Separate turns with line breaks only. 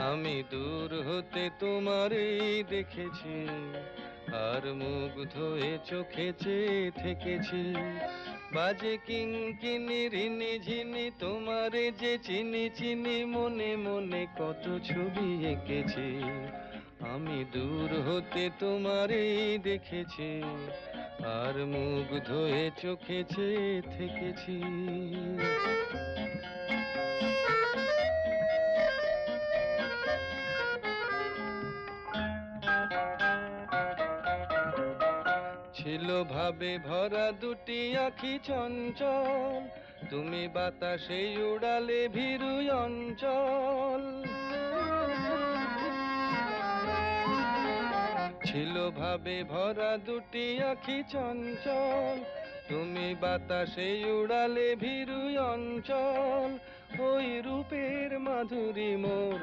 আমি দূর হতে তোমারই দেখেছি, আর মুগ্ধ হয়ে চোখে চেয়ে থেকেছি। বাজে কিঙ্কিনি রিনি ঝিনি, তোমারে যে চিনি চিনি, মনে মনে কত ছবি এঁকেছি। আমি দূর হতে তোমারই দেখেছি, আর মুগ্ধ হয়ে চোখে চেয়ে থেকেছি। ছিল ভাবে ভরা দুটি আঁখি চঞ্চল, তুমি বাতাসে উড়ালে ভীরু অঞ্চল। ছিল ভাবে ভরা দুটি আঁখি চঞ্চল, তুমি বাতাসে উড়ালে ভীরু অঞ্চল। ওই রূপের মাধুরী মোর